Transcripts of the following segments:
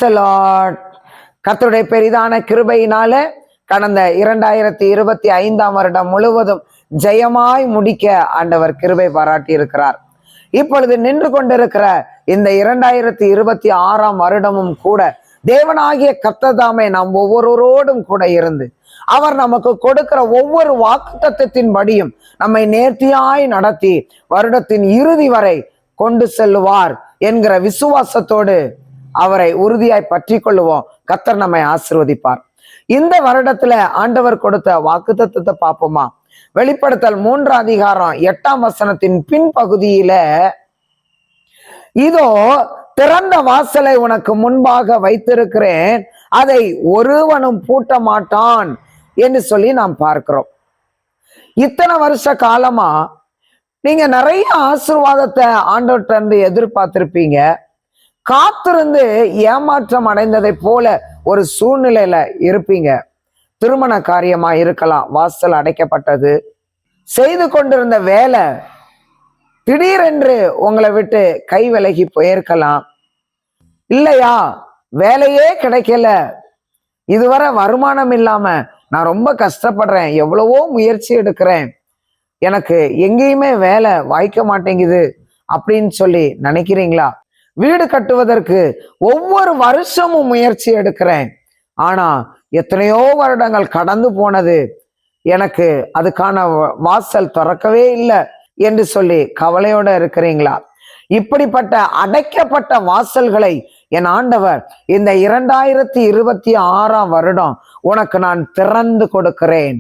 Praise the Lord. கர்த்தருடைய பெரிதான கிருபையினால கடந்த 2025 வருடம் முழுவதும் ஜெயமாய் முடிக்க ஆண்டவர் கிருபை பாராட்டி இருக்கிறார். இப்பொழுது நின்று கொண்டிருக்கிற இந்த 2026 வருடமும் கூட தேவனாகிய கர்த்தர்தாமே நாம் ஒவ்வொருவரோடும் கூட இருந்து அவர் நமக்கு கொடுக்கிற ஒவ்வொரு வாக்குத்தத்தத்தின் படியும் நம்மை நேர்த்தியாய் நடத்தி வருடத்தின் இறுதி வரை கொண்டு செல்லுவார் என்கிற விசுவாசத்தோடு அவரை உறுதியாய் பற்றி கொள்ளுவோம். கர்த்தர் நம்மை ஆசீர்வதிப்பார். இந்த வருடத்துல ஆண்டவர் கொடுத்த வாக்குத்தத்தத்தை பார்ப்போமா? வெளிப்படுத்தல் 3 அதிகாரம் 8ஆம் வசனத்தின் பின்பகுதியில, இதோ திறந்த வாசலை உனக்கு முன்பாக வைத்திருக்கிறேன், அதை ஒருவனும் பூட்ட மாட்டான் என்று சொல்லி நாம் பார்க்கிறோம். இத்தனை வருஷ காலமா நீங்க நிறைய ஆசீர்வாதத்தை ஆண்டவர்கிட்ட இருந்து எதிர்பார்த்திருப்பீங்க. காத்திருந்து ஏமாற்றம் அடைந்ததை போல ஒரு சூழ்நிலையில இருப்பீங்க. திருமண காரியமா இருக்கலாம், வாசல் அடைக்கப்பட்டது. செய்து கொண்டிருந்த வேலை திடீரென்று உங்களை விட்டு கை விலகி போயிருக்கலாம். இல்லையா, வேலையே கிடைக்கல, இதுவரை வருமானம் இல்லாம நான் ரொம்ப கஷ்டப்படுறேன், எவ்வளவோ முயற்சி எடுக்கிறேன், எனக்கு எங்கேயுமே வேலை வாய்க்க மாட்டேங்குது அப்படின்னு சொல்லி நினைக்கிறீங்களா? வீடு கட்டுவதற்கு ஒவ்வொரு வருஷமும் முயற்சி எடுக்கிறேன், ஆனா எத்தனையோ வருடங்கள் கடந்து போனது, எனக்கு அதுக்கான வாசல் திறக்கவே இல்லை என்று சொல்லி கவலையோட இருக்கிறீங்களா? இப்படிப்பட்ட அடைக்கப்பட்ட வாசல்களை என் ஆண்டவர் இந்த 2026 வருடம் உனக்கு நான் திறந்து கொடுக்கிறேன்,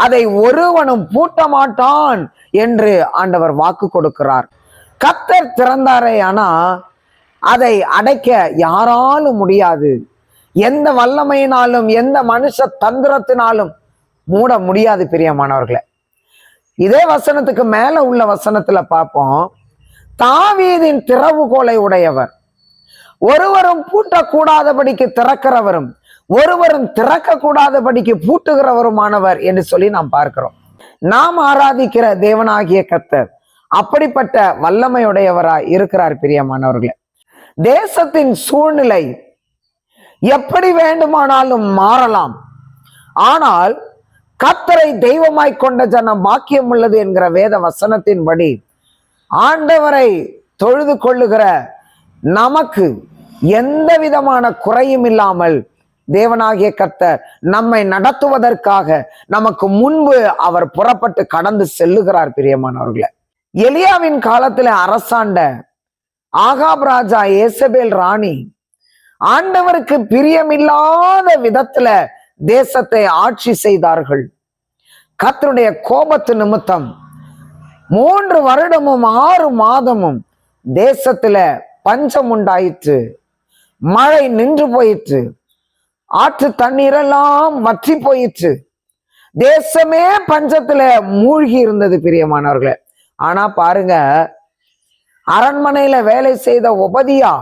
அதை ஒருவனும் பூட்ட மாட்டான் என்று ஆண்டவர் வாக்கு கொடுக்கிறார். கர்த்தர் திறந்தாரே, ஆனா அதை அடைக்க யாராலும் முடியாது. எந்த வல்லமையினாலும் எந்த மனுஷ தந்திரத்தினாலும் மூட முடியாது பிரியமானவர்களே. இதே வசனத்துக்கு மேல உள்ள வசனத்துல பார்ப்போம், தாவீதின் திறவுகோலை உடையவர், ஒருவரும் பூட்டக்கூடாதபடிக்கு திறக்கிறவரும் ஒருவரும் திறக்க கூடாதபடிக்கு பூட்டுகிறவருமானவர் என்று சொல்லி நாம் பார்க்கிறோம். நாம் ஆராதிக்கிற தேவனாகிய கர்த்தர் அப்படிப்பட்ட வல்லமையுடையவராய் இருக்கிறார் பிரியமானவர்களே. தேசத்தின் சூழ்நிலை எப்படி வேண்டுமானாலும் மாறலாம், ஆனால் கர்த்தரை தெய்வமாய் கொண்ட ஜனம் பாக்கியம் உள்ளது என்கிற வேத வசனத்தின்படி ஆண்டவரை தொழுது கொள்ளுகிற நமக்கு எந்த விதமான குறையும் இல்லாமல் தேவனாகிய கர்த்தர் நம்மை நடத்துவதற்காக நமக்கு முன்பு அவர் புறப்பட்டு கடந்து செல்லுகிறார் பிரியமானவர்களே. எலியாவின் காலத்துல அரசாண்ட ஆகாப் ராஜா, ஏசபேல் ராணி ஆண்டவருக்கு பிரியமில்லாத விதத்துல தேசத்தை ஆட்சி செய்தார்கள். கர்த்தருடைய கோபத்து நிமித்தம் 3 வருடமும் 6 மாதமும் தேசத்துல பஞ்சம் உண்டாயிற்று, மழை நின்று போயிற்று, ஆற்று தண்ணீரெல்லாம் வற்றி போயிற்று, தேசமே பஞ்சத்துல மூழ்கி இருந்தது பிரியமானவர்களே. ஆனா பாருங்க, அரண்மனையில வேலை செய்த ஒபதியா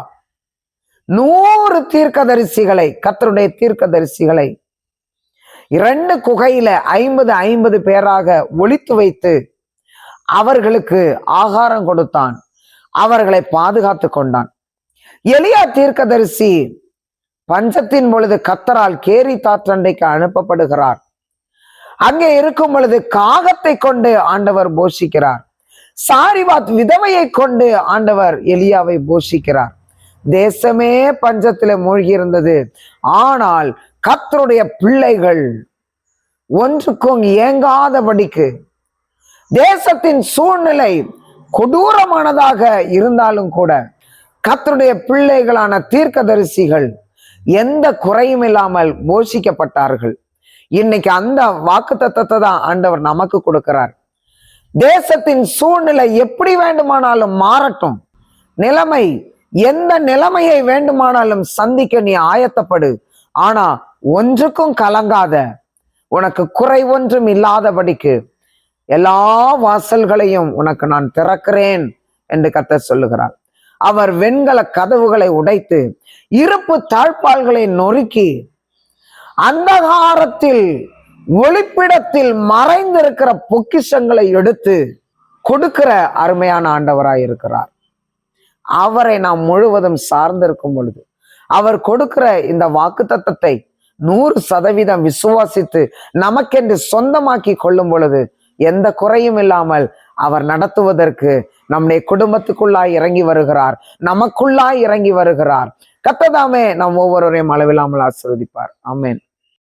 100 தீர்க்கதரிசிகளை, கர்த்தருடைய தீர்க்கதரிசிகளை 2 குகையில 50 பேராக ஒளித்து வைத்து அவர்களுக்கு ஆகாரம் கொடுத்தான், அவர்களை பாதுகாத்து கொண்டான். எலியா தீர்க்கதரிசி பஞ்சத்தின் பொழுது கர்த்தரால் கேரி தாற்றண்டைக்கு அனுப்பப்படுகிறார். அங்கே இருக்கும் பொழுது காகத்தை கொண்டு ஆண்டவர் போஷிக்கிறார். சாரிபாத் விதவையை கொண்டு ஆண்டவர் எலியாவை போஷிக்கிறார். தேசமே பஞ்சத்துல மூழ்கி இருந்தது. ஆனால் கர்த்தருடைய பிள்ளைகள் ஒன்றுக்கும் ஏங்காதபடிக்கு, தேசத்தின் சூழ்நிலை கொடூரமானதாக இருந்தாலும் கூட கர்த்தருடைய பிள்ளைகளான தீர்க்கதரிசிகள் எந்த குறையும் இல்லாமல் போஷிக்கப்பட்டார்கள். இன்னைக்கு அந்த வாக்குத்தத்தத்தை தான் ஆண்டவர் நமக்கு கொடுக்கிறார். தேசத்தின் சூழ்நிலை எப்படி வேண்டுமானாலும் மாறட்டும், நிலைமை எந்த நிலைமையை வேண்டுமானாலும் சந்திக்க நீ ஆயத்தப்படு, ஆனா ஒன்றுக்கும் கலங்காத, உனக்கு குறை ஒன்றும் இல்லாதபடிக்கு எல்லா வாசல்களையும் உனக்கு நான் திறக்கிறேன் என்று கர்த்தர் சொல்லுகிறார். அவர் வெண்கல கதவுகளை உடைத்து இருப்பு தாழ்பால்களை நொறுக்கி அந்தகாரத்தில் ஒளிப்பிடத்தில் மறைந்திருக்கிற பொக்கிஷங்களை எடுத்து கொடுக்கிற அருமையான ஆண்டவராய் இருக்கிறார். அவரை நாம் முழுவதும் சார்ந்திருக்கும் பொழுது, அவர் கொடுக்கிற இந்த வாக்குத்தத்தத்தை 100% விசுவாசித்து நமக்கென்று சொந்தமாக்கி கொள்ளும் பொழுது எந்த குறையும் இல்லாமல் அவர் நடத்துவதற்கு நம்முடைய குடும்பத்துக்குள்ளாய் இறங்கி வருகிறார், நமக்குள்ளாய் இறங்கி வருகிறார். கர்த்தர் தாமே நம் ஒவ்வொருவரையும் அளவில்லாமல் ஆசீர்வதிப்பார். ஆமென்.